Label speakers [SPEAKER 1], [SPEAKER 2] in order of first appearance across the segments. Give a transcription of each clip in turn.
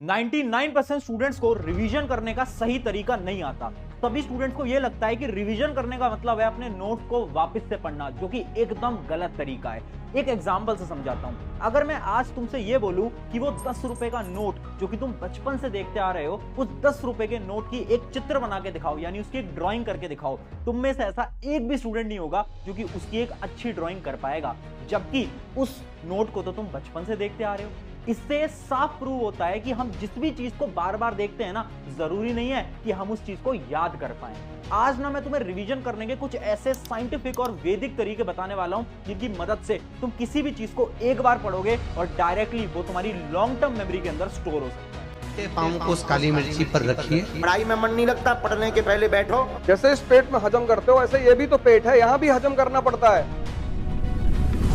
[SPEAKER 1] 99% students को revision करने का सही तरीका नहीं आता। सभी स्टूडेंट्स को यह लगता है कि रिवीजन करने का मतलब है अपने नोट को वापस से पढ़ना, जो कि एकदम गलत तरीका है। एक एग्जांपल से समझाता हूं। अगर मैं आज तुमसे यह बोलूं कि वो 10 रुपए का नोट जो कि तुम बचपन से देखते आ रहे हो, उस 10 रुपए के नोट की एक चित्र बना के दिखाओ, यानी उसकी एक ड्राइंग करके दिखाओ, तुम में से ऐसा एक भी स्टूडेंट नहीं होगा जो कि उसकी एक अच्छी ड्राइंग कर पाएगा, जबकि उस नोट को तो तुम बचपन से देखते आ रहे हो। इससे साफ प्रूव होता है कि हम जिस भी चीज को बार बार देखते हैं ना, जरूरी नहीं है कि हम उस चीज को याद कर पाए। आज ना मैं तुम्हें रिवीजन करने के कुछ ऐसे साइंटिफिक और वैदिक तरीके बताने वाला हूं, जिनकी मदद से तुम किसी भी चीज को एक बार पढ़ोगे और डायरेक्टली वो तुम्हारी लॉन्ग टर्म मेमोरी के अंदर स्टोर हो सकता है।
[SPEAKER 2] पाँव को उस काली मिर्ची पर रखिए।
[SPEAKER 3] पढ़ाई में मन नहीं लगता, पढ़ने के पहले बैठो।
[SPEAKER 4] जैसे इस पेट में हजम करते हो, ऐसे ये भी तो पेट है, यहाँ भी हजम करना पड़ता है।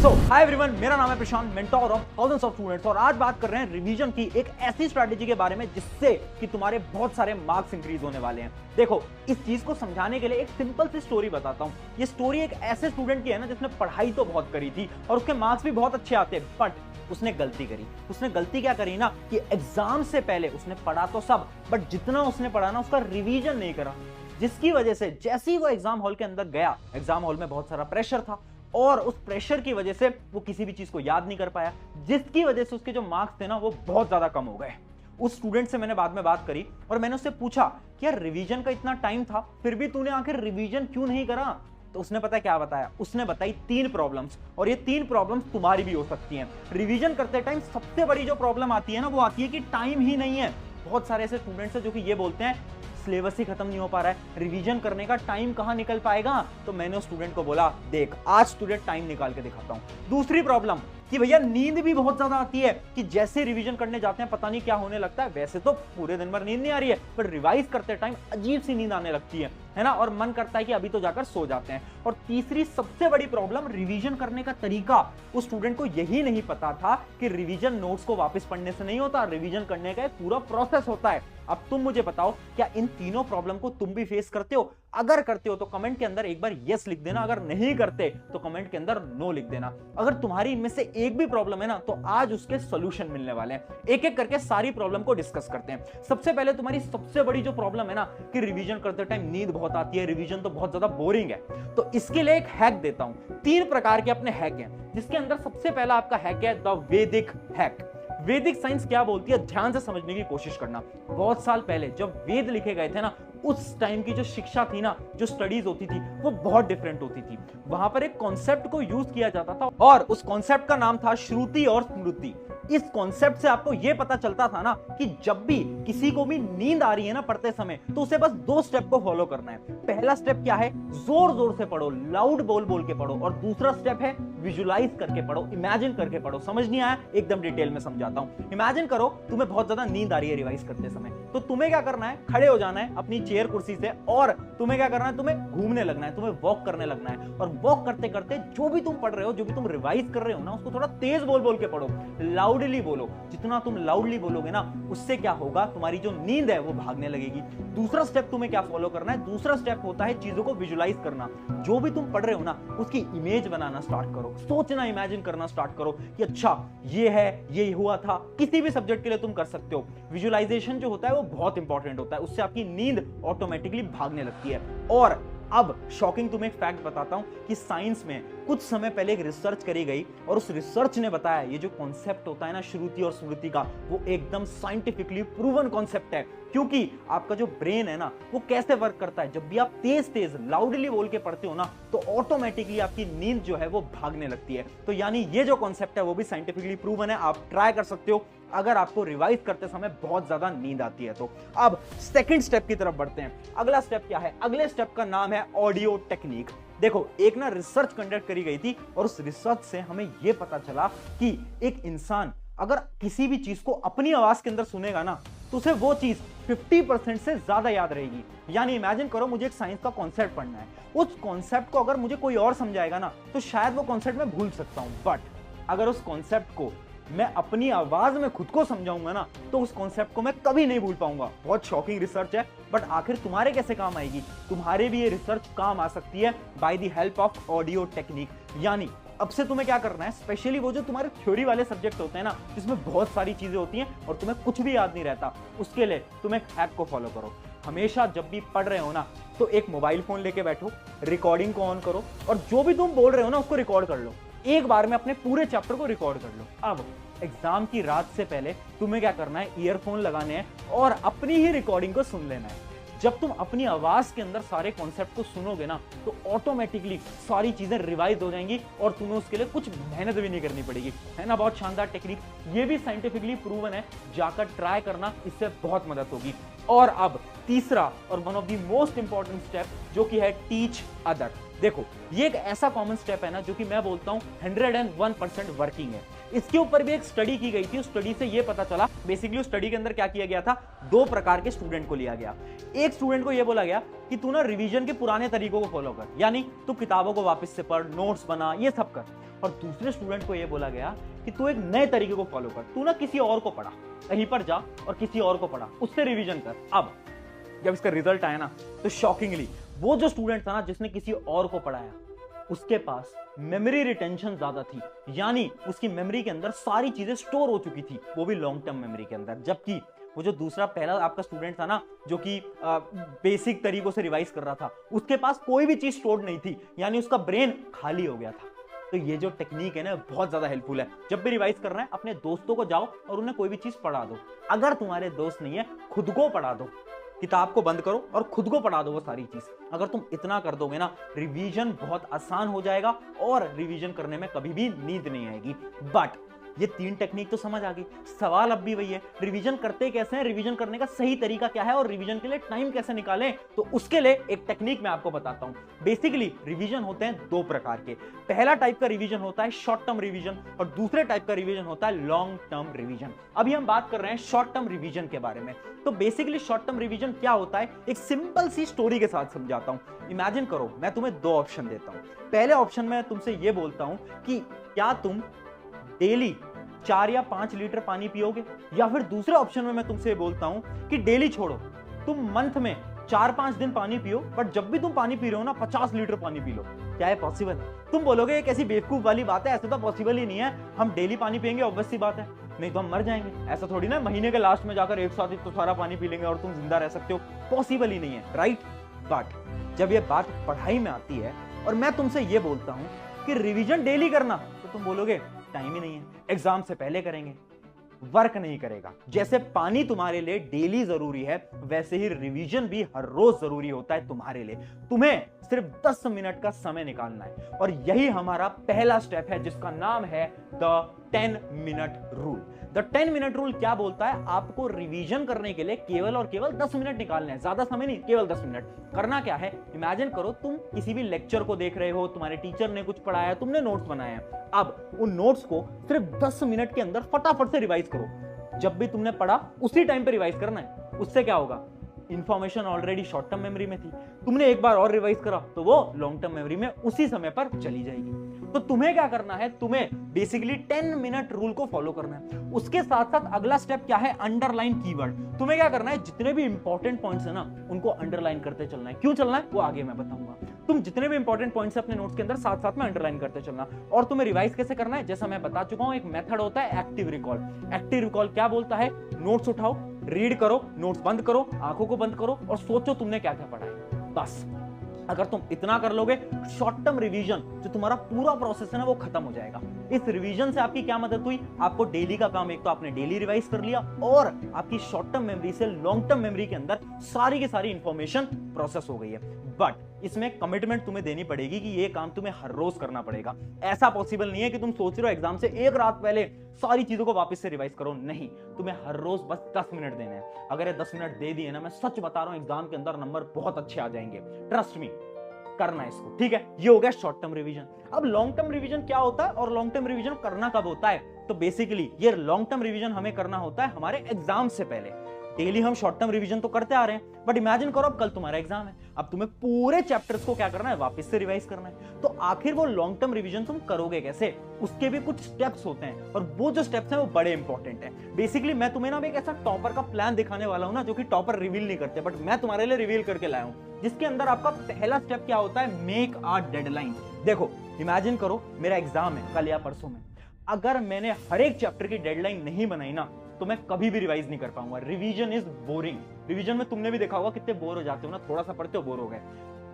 [SPEAKER 1] हाय एवरीवन, मेरा नाम है Prashant, mentor of thousands of students, और आज बात कर रहे हैं रिवीजन की एक ऐसी स्ट्रैटेजी के बारे में जिससे कि तुम्हारे बहुत सारे मार्क्स इंक्रीज होने वाले हैं। देखो, इस चीज को समझाने के लिए एक सिंपल सी स्टोरी बताता हूं। ये स्टोरी एक ऐसे स्टूडेंट की है ना जिसने पढ़ाई तो बहुत करी थी और उसके मार्क्स भी बहुत अच्छे आते, बट उसने गलती करी। उसने गलती क्या करी ना कि एग्जाम से पहले उसने पढ़ा तो सब, बट जितना उसने पढ़ा ना उसका रिवीजन नहीं करा, जिसकी वजह से जैसे ही वो एग्जाम हॉल के अंदर गया, एग्जाम हॉल में बहुत सारा प्रेशर था और उस प्रेशर की वजह से वो किसी भी चीज को याद नहीं कर पाया, जिसकी वजह से उसके जो मार्क्स थे ना वो बहुत ज्यादा कम हो गए। उस स्टूडेंट से मैंने बाद में बात करी और मैंने उससे पूछा कि यार, रिवीजन का इतना टाइम था, फिर भी तूने आखिर रिवीजन क्यों नहीं करा? तो उसने पता क्या बताया? उसने बताई 3 प्रॉब्लम्स, और ये 3 प्रॉब्लम्स तुम्हारी भी हो सकती हैं। रिवीजन करते टाइम सबसे बड़ी जो प्रॉब्लम आती है ना, वो आती है कि टाइम ही नहीं है। बहुत सारे ऐसे स्टूडेंट्स हैं जो कि ये बोलते हैं सिलेबस ही खत्म नहीं हो पा रहा है, रिवीजन करने का टाइम कहां निकल पाएगा? तो मैंने उस स्टूडेंट को बोला, देख आज स्टूडेंट टाइम निकाल के दिखाता हूं। दूसरी प्रॉब्लम कि भैया नींद भी बहुत ज्यादा आती है, कि जैसे रिवीजन करने जाते हैं पता नहीं क्या होने लगता है। वैसे तो पूरे दिन भर नींद नहीं आ रही है, पर रिवाइज करते टाइम अजीब सी नींद आने लगती है ना, और मन करता है कि अभी तो जाकर सो जाते हैं। और तीसरी सबसे बड़ी प्रॉब्लम, रिवीजन करने का तरीका। उस स्टूडेंट को यही नहीं पता था कि रिवीजन नोट्स को वापस पढ़ने से नहीं होता, रिवीजन करने का एक पूरा प्रोसेस होता है। अब तुम मुझे बताओ, क्या इन तीनों प्रॉब्लम को तुम भी फेस करते हो? अगर करते हो तो कमेंट के अंदर एक बार यस लिख देना, अगर नहीं करते तो कमेंट के अंदर नो लिख देना। अगर तुम्हारी इनमें से एक भी प्रॉब्लम है ना, तो आज उसके सॉल्यूशन मिलने वाले हैं। एक एक करके सारी प्रॉब्लम को डिस्कस करते हैं। सबसे पहले तुम्हारी सबसे बड़ी जो प्रॉब्लम है ना कि रिवीजन करते टाइम नींद बहुत आती है, रिवीजन तो बहुत ज्यादा बोरिंग है, तो इसके लिए एक हैक देता हूं। 3 प्रकार के अपने हैक हैं, जिसके अंदर सबसे पहला आपका हैक है द वैदिक हैक। वैदिक साइंस क्या बोलती है, ध्यान से समझने की कोशिश करना। बहुत साल पहले जब वेद लिखे गए थे ना, उस टाइम की जो शिक्षा थी ना, जो स्टडीज होती थी, वो बहुत डिफरेंट होती थी। वहां पर एक कॉन्सेप्ट को यूज किया जाता था और उस कॉन्सेप्ट का नाम था श्रुति और स्मृति। इस कॉन्सेप्ट से आपको यह पता चलता था ना कि जब भी किसी को भी नींद आ रही है ना पढ़ते समय, तो उसे बस 2 स्टेप को फॉलो करना है। पहला स्टेप क्या है? जोर जोर से पढ़ो, लाउड बोल बोल के पढ़ो। और दूसरा स्टेप है विजुलाइज करके पढ़ो, इमेजिन करके पढ़ो। समझ नहीं आया? एकदम डिटेल में समझाता हूं। इमेजिन करो तुम्हें बहुत ज्यादा नींद आ रही है रिवाइज करते समय, तो तुम्हें क्या करना है? खड़े हो जाना है अपनी चेयर कुर्सी से, और तुम्हें क्या करना है? तुम्हें घूमने लगना है, तुम्हें वॉक करने लगना है। और वॉक करते करते जो भी तुम पढ़ रहे हो, जो भी तुम रिवाइज कर रहे हो ना, उसको थोड़ा तेज बोल बोल के पढ़ो, लाउडली बोलो। जितना तुम लाउडली बोलोगे ना, उससे क्या होगा, तुम्हारी जो नींद है वो भागने लगेगी। दूसरा स्टेप तुम्हें क्या फॉलो करना है? दूसरा स्टेप होता है चीजों को विजुलाइज करना। जो भी तुम पढ़ रहे हो ना, उसकी इमेज बनाना स्टार्ट करो, सोचना, इमेजिन करना स्टार्ट करो कि अच्छा ये है, ये हुआ था। किसी भी सब्जेक्ट के लिए तुम कर सकते हो। विजुअलाइजेशन जो होता है वो बहुत इंपॉर्टेंट होता है, उससे आपकी नींद ऑटोमेटिकली भागने लगती है। और अब शॉकिंग तुम्हें एक फैक्ट बताता हूं कि साइंस में कुछ समय पहले एक रिसर्च करी गई और उस रिसर्च ने बताया ये जो कॉन्सेप्ट होता है ना श्रुति और स्मृति का, वो एकदम साइंटिफिकली प्रूवन कॉन्सेप्ट है। क्योंकि आपका जो ब्रेन है ना, वो कैसे वर्क करता है, जब भी आप तेज तेज लाउडली बोल के पढ़ते हो ना, तो ऑटोमेटिकली आपकी नींद जो है वो भागने लगती है। तो यानी ये जो कॉन्सेप्ट है वो भी साइंटिफिकली प्रूवन है, आप ट्राई कर सकते हो अगर आपको रिवाइज करते समय बहुत ज्यादा नींद आती है तो। अब सेकंड स्टेप की तरफ बढ़ते हैं। अगला स्टेप क्या है? अगले स्टेप का नाम है ऑडियो टेक्निक। देखो, एक ना रिसर्च कंडक्ट करी गई थी और उस रिसर्च से हमें यह पता चला कि एक इंसान अगर किसी भी चीज को अपनी आवाज के अंदर सुनेगा ना, तो उसे वो चीज 50% से ज्यादा याद रहेगी। यानी इमेजिन करो, मुझे एक साइंस का कॉन्सेप्ट पढ़ना है, उस कॉन्सेप्ट को अगर मुझे कोई और समझाएगा ना, तो शायद वो कॉन्सेप्ट मैं भूल सकता हूं, बट अगर उस कॉन्सेप्ट को मैं अपनी आवाज में खुद को समझाऊंगा ना, तो उस कॉन्सेप्ट को मैं कभी नहीं भूल पाऊंगा। बहुत शॉकिंग रिसर्च है, बट आखिर तुम्हारे कैसे काम आएगी? तुम्हारे भी ये रिसर्च काम आ सकती है by the help of audio technique. यानी अब से तुम्हें क्या करना है, स्पेशली वो जो तुम्हारे थ्योरी वाले सब्जेक्ट होते हैं ना, जिसमें बहुत सारी चीजें होती हैं और तुम्हें कुछ भी याद नहीं रहता, उसके लिए तुम एक हैक को फॉलो करो। हमेशा जब भी पढ़ रहे हो ना, तो एक मोबाइल फोन लेके बैठो, रिकॉर्डिंग को ऑन करो और जो भी तुम बोल रहे हो ना उसको रिकॉर्ड कर लो। एक बार में अपने पूरे चैप्टर को रिकॉर्ड कर लो। अब एग्जाम की रात से पहले तुम्हें क्या करना है, ईयरफोन लगाने हैं और अपनी ही रिकॉर्डिंग को सुन लेना है। जब तुम अपनी आवाज के अंदर सारे कॉन्सेप्ट को सुनोगे ना, तो ऑटोमेटिकली सारी चीजें रिवाइज हो जाएंगी और तुम्हें उसके लिए कुछ मेहनत भी नहीं करनी पड़ेगी, है ना। बहुत शानदार टेक्निक, ये भी साइंटिफिकली प्रूवन है, जाकर ट्राई करना, इससे बहुत मदद होगी। और अब तीसरा और one of the most important step, जो कि है टीच अदर। देखो, ये एक ऐसा कॉमन स्टेप है ना, जो कि मैं बोलता हूं 101% वर्किंग है। इसके ऊपर भी एक स्टडी की गई थी, उस स्टडी से ये पता चला, बेसिकली उस स्टडी के अंदर क्या किया गया था, 2 प्रकार के स्टूडेंट को लिया गया। एक स्टूडेंट को ये बोला गया कि तू ना रिवीजन के पुराने तरीकों को फॉलो कर, यानी तू किताबों को वापस से पढ़, नोट्स बना, ये सब कर। और दूसरे स्टूडेंट को ये बोला गया कि तू एक नए तरीके को फॉलो कर, तू ना किसी और को पढ़ा, कहीं पर जा और किसी और को पढ़ा, उससे रिवीजन कर। अब जब इसका रिजल्ट आया ना, तो शॉकिंगली वो जो स्टूडेंट था ना जिसने किसी और को पढ़ाया, उसके पास मेमोरी रिटेंशन ज्यादा थी, यानी उसकी मेमोरी के अंदर सारी चीजें स्टोर हो चुकी थी, वो भी लॉन्ग टर्म मेमोरी के अंदर। जबकि वो जो दूसरा पहला आपका स्टूडेंट था ना, जो कि बेसिक तरीकों से रिवाइज कर रहा था, उसके पास कोई भी चीज स्टोर नहीं थी, यानी उसका ब्रेन खाली हो गया था। तो ये जो टेक्निक है ना, बहुत ज्यादा हेल्पफुल है। जब भी रिवाइज करना है, अपने दोस्तों को जाओ और उन्हें कोई भी चीज पढ़ा दो। अगर तुम्हारे दोस्त नहीं है, खुद को पढ़ा दो, किताब को बंद करो और खुद को पढ़ा दो वो सारी चीज। अगर तुम इतना कर दोगे ना, रिवीजन बहुत आसान हो जाएगा और रिवीजन करने में कभी भी नींद नहीं आएगी। बट ये 3 टेक्निक तो समझ आ गई, सवाल अब भी वही है, रिवीजन करते कैसे हैं, रिवीजन करने का सही तरीका क्या है और रिवीजन के लिए टाइम कैसे निकालें। तो उसके लिए एक टेक्निक मैं आपको बताता हूं। बेसिकली रिवीजन होते हैं 2 प्रकार के। पहला टाइप का रिवीजन होता है शॉर्ट टर्म रिवीजन और दूसरे टाइप का रिवीजन होता है लॉन्ग टर्म रिवीजन। अभी हम बात कर रहे हैं शॉर्ट टर्म रिवीजन के बारे में। तो बेसिकली शॉर्ट टर्म रिवीजन क्या होता है, एक सिंपल सी स्टोरी के साथ समझाता हूं। इमेजिन करो, मैं तुम्हें 2 ऑप्शन देता हूं। पहले ऑप्शन में तुमसे यह बोलता हूं कि क्या तुम डेली 4 या 5 लीटर पानी पियोगे, या फिर दूसरे ऑप्शन में मैं तुमसे बोलता हूं कि डेली छोड़ो, तुम मंथ में 4-5 दिन पानी पियो, बट जब भी तुम पानी पी रहे हो ना 50 लीटर पानी पी लो। क्या है पॉसिबल है? तुम बोलोगे एक ऐसी बेवकूफ वाली बात है, ऐसे तो पॉसिबल ही नहीं है, हम डेली पानी पियेंगे, ऑब्वियस सी बात है, नहीं तो हम मर जाएंगे। ऐसा थोड़ी ना महीने के लास्ट में जाकर एक साथ ही तो सारा पानी पी लेंगे और तुम जिंदा रह सकते हो, पॉसिबल ही नहीं है, राइट। बट जब ये बात पढ़ाई में आती है और मैं तुमसे ये बोलता हूं कि रिवीजन डेली करना, तो तुम बोलोगे टाइम ही नहीं है, एग्जाम से पहले करेंगे, वर्क नहीं करेगा। जैसे पानी तुम्हारे लिए डेली जरूरी है, वैसे ही रिवीजन भी हर रोज जरूरी होता है तुम्हारे लिए। तुम्हें सिर्फ 10 मिनट का समय निकालना है और यही हमारा पहला स्टेप है, जिसका नाम है the 10 minute rule. The 10 minute rule क्या बोलता है, आपको रिवीजन करने के लिए केवल और केवल 10 मिनट निकालने हैं, ज्यादा समय नहीं, केवल 10 मिनट। करना क्या है, इमेजिन करो तुम किसी भी लेक्चर को देख रहे हो, तुम्हारे टीचर ने कुछ पढ़ाया, तुमने नोट्स बनाए हैं। अब उन नोट्स को सिर्फ 10 मिनट के अंदर फटाफट से रिवाइज करो। जब भी तुमने पढ़ा उसी टाइम पे रिवाइज करना है। उससे क्या होगा, information already short term memory में थी, तुमने एक बार और रिवाइज करा तो वो लॉन्ग टर्म मेमोरी में उसी समय पर चली जाएगी। तो तुम्हें क्या करना है, तुम्हें बेसिकली 10 मिनट रूल को फॉलो करना है। उसके साथ साथ अगला स्टेप क्या है, अंडरलाइन कीवर्ड। तुम्हें क्या करना है, जितने भी इंपॉर्टेंट पॉइंट्स है ना, उनको अंडरलाइन करते चलना है। क्यों चलना है वो आगे मैं बताऊंगा। तुम जितने भी इंपॉर्टेंट पॉइंट्स अपने नोट्स के अंदर साथ साथ में अंडरलाइन करते चलना। और तुम्हें रिवाइज कैसे करना है, जैसा मैं बता चुका हूं, एक मेथड होता है एक्टिव रिकॉल। एक्टिव रिकॉल क्या बोलता है, नोट्स उठाओ, रीड करो, नोट्स बंद करो, आंखों को बंद करो और सोचो तुमने क्या क्या पढ़ा है। बस अगर तुम इतना कर लोगे, शॉर्ट टर्म रिवीजन जो तुम्हारा पूरा प्रोसेस है ना, वो खत्म हो जाएगा। इस रिवीजन से आपकी क्या मदद हुई, आपको डेली का काम एक तो आपने डेली रिवाइज कर लिया और आपकी शॉर्ट टर्म मेमोरी से लॉन्ग टर्म मेमोरी के अंदर सारी की सारी इंफॉर्मेशन प्रोसेस हो गई है। बट इसमें कमिटमेंट तुम्हें देनी पड़ेगी कि ये काम तुम्हें हर रोज करना पड़ेगा। ऐसा पॉसिबल नहीं है कि तुम सोच रहे हो एग्जाम से एक रात पहले सारी चीजों को वापस से रिवाइज करो, नहीं, तुम्हें हर रोज बस 10 मिनट देने हैं। अगर ये 10 मिनट दे दिए ना, मैं सच बता रहा हूं, एग्जाम के अंदर नंबर बहुत अच्छे आ जाएंगे, ट्रस्ट मी। करना है इसको, ठीक है। ये हो गया शॉर्ट टर्म रिवीजन। अब लॉन्ग टर्म रिवीजन क्या होता है और लॉन्ग टर्म रिवीजन करना कब होता है, तो बेसिकली ये लॉन्ग टर्म रिवीजन हमें करना होता है हमारे एग्जाम से पहले। डेली हम शॉर्ट टर्म रिवीजन तो करते आ रहे हैं, बट इमेजिन करो अब कल तुम्हारा एग्जाम है, अब तुम्हें पूरे चैप्टर्स को क्या करना है, वापस से रिवाइज करना है। तो आखिर वो लॉन्ग टर्म रिवीजन तुम करोगे कैसे, उसके भी कुछ स्टेप्स होते हैं और वो जो स्टेप्स हैं वो बड़े इंपॉर्टेंट हैं। बेसिकली मैं तुम्हें ना एक ऐसा टॉपर का प्लान दिखाने वाला हूं ना, जो कि टॉपर रिवील नहीं करते, बट मैं तुम्हारे लिए रिवील करके लाया हूं, जिसके अंदर आपका पहला स्टेप क्या होता है, मेक अ डेडलाइन। देखो इमेजिन करो मेरा एग्जाम है कल या परसों में, अगर मैंने हर एक चैप्टर की डेडलाइन नहीं बनाई ना तो मैं कभी भी रिवाइज नहीं कर पाऊंगा। Revision is boring. रिवीजन में तुमने भी देखा होगा कितने बोर हो जाते हो ना, थोड़ा सा पढ़ते हो बोर हो गए।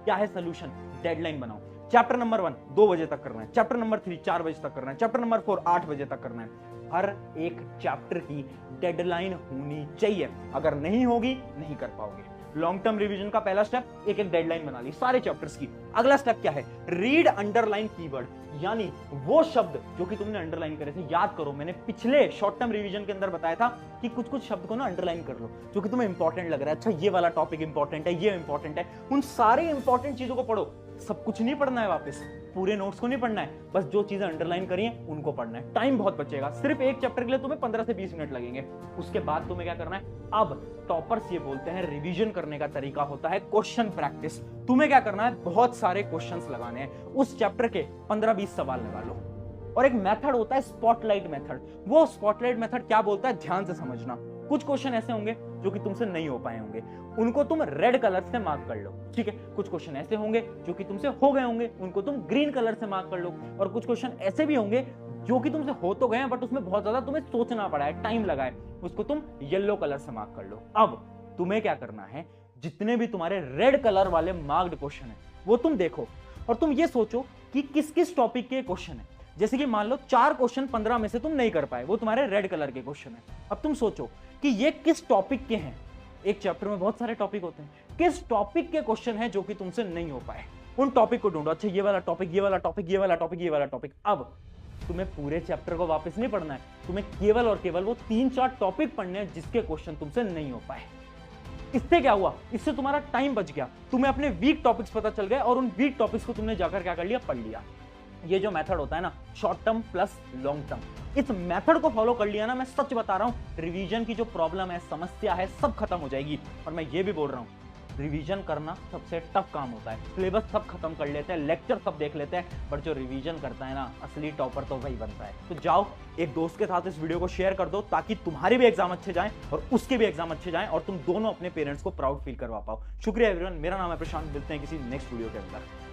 [SPEAKER 1] क्या है सोल्यूशन? डेडलाइन बनाओ। चैप्टर नंबर 1 2 बजे तक करना है, चैप्टर नंबर 3 4 बजे तक करना है, चैप्टर नंबर 4 8 बजे तक करना है। हर एक चैप्टर की डेडलाइन होनी चाहिए, अगर नहीं होगी नहीं कर पाओगे। लॉन्ग टर्म रिवीजन का पहला स्टेप एक डेडलाइन बना ली सारे चैप्टर्स की। अगला स्टेप क्या है? रीड अंडरलाइन कीवर्ड, यानी वो शब्द जो कि तुमने अंडरलाइन करे थे याद करो। मैंने पिछले शॉर्ट टर्म रिवीजन के अंदर बताया था कि कुछ कुछ शब्द को ना अंडरलाइन कर लो जो कि तुम्हें इंपॉर्टेंट लग रहा है। अच्छा ये वाला टॉपिक इंपॉर्टेंट है, ये इंपॉर्टेंट है, उन सारे इंपॉर्टेंट चीजों को पढ़ो। सब कुछ नहीं पढ़ना है, वापस पूरे नोट्स को नहीं पढ़ना है, बस जो चीजें अंडरलाइन करी हैं उनको पढ़ना है। टाइम बहुत बचेगा, सिर्फ एक चैप्टर के लिए तुम्हें 15 से 20 मिनट लगेंगे। उसके बाद तुम्हें क्या करना है? अब टॉपर्स ये बोलते हैं रिवीजन करने का तरीका होता है क्वेश्चन प्रैक्टिस। तुम्हें क्या करना है? बहुत सारे क्वेश्चंस लगाने हैं, उस चैप्टर के 15-20 सवाल लगा लो। और एक मेथड होता है स्पॉटलाइट मेथड। वो स्पॉटलाइट मेथड क्या बोलता है? ध्यान से समझना। कुछ क्वेश्चन ऐसे होंगे जो कि तुमसे नहीं हो पाए होंगे, उनको तुम रेड कलर से मार्क कर लो, ठीक है। कुछ क्वेश्चन ऐसे होंगे जो कि तुमसे हो गए होंगे, उनको तुम ग्रीन कलर से मार्क कर लो। और कुछ क्वेश्चन ऐसे भी होंगे जो कि तुमसे हो तो गए हैं बट उसमें बहुत ज्यादा तुम्हें सोचना पड़ा है, टाइम लगा है, उसको तुम येलो कलर से मार्क कर लो। अब तुम्हें क्या करना है? जितने भी तुम्हारे रेड कलर वाले मार्क्ड क्वेश्चन है वो तुम देखो और तुम ये सोचो कि किस किस टॉपिक के क्वेश्चन है। जैसे कि मान लो 4 क्वेश्चन 15 में से तुम नहीं कर पाए, वो तुम्हारे रेड कलर के क्वेश्चन है। अब तुम सोचो कि ये किस टॉपिक के हैं। एक चैप्टर में बहुत सारे टॉपिक होते हैं, किस टॉपिक के क्वेश्चन है जो कि तुमसे नहीं हो पाए, उन टॉपिक को ढूंढो। अच्छा ये वाला टॉपिक, ये वाला टॉपिक, ये वाला टॉपिक, ये वाला टॉपिक। अब तुम्हें पूरे चैप्टर को वापस नहीं पढ़ना है, तुम्हें केवल और केवल वो 3-4 टॉपिक पढ़ने हैं जिसके क्वेश्चन तुमसे नहीं हो पाए। इससे क्या हुआ? इससे तुम्हारा टाइम बच गया, तुम्हें अपने वीक टॉपिक्स पता चल गए और उन वीक टॉपिक्स को तुमने जाकर क्या कर लिया? पढ़ लिया। ये जो मेथड होता है ना, short term plus long term, इस मेथड को फॉलो कर लिया ना, मैं सच बता रहा हूं, रिवीजन की जो प्रॉब्लम है, समस्या है, सब खत्म हो जाएगी। और मैं ये भी बोल रहा हूं, रिवीजन करना सबसे टफ काम होता है। सिलेबस सब खत्म कर लेते हैं, लेक्चर सब देख लेते हैं, पर जो रिवीजन करता है ना, असली टॉपर तो वही बनता है। तो जाओ एक दोस्त के साथ इस वीडियो को शेयर कर दो ताकि तुम्हारे भी एग्जाम अच्छे जाएं और उसके भी एग्जाम अच्छे जाएं और तुम दोनों अपने पेरेंट्स को प्राउड फील करवा पाओ। शुक्रिया एवरीवन, मेरा नाम है प्रशांत, मिलते हैं किसी नेक्स्ट वीडियो के अंदर।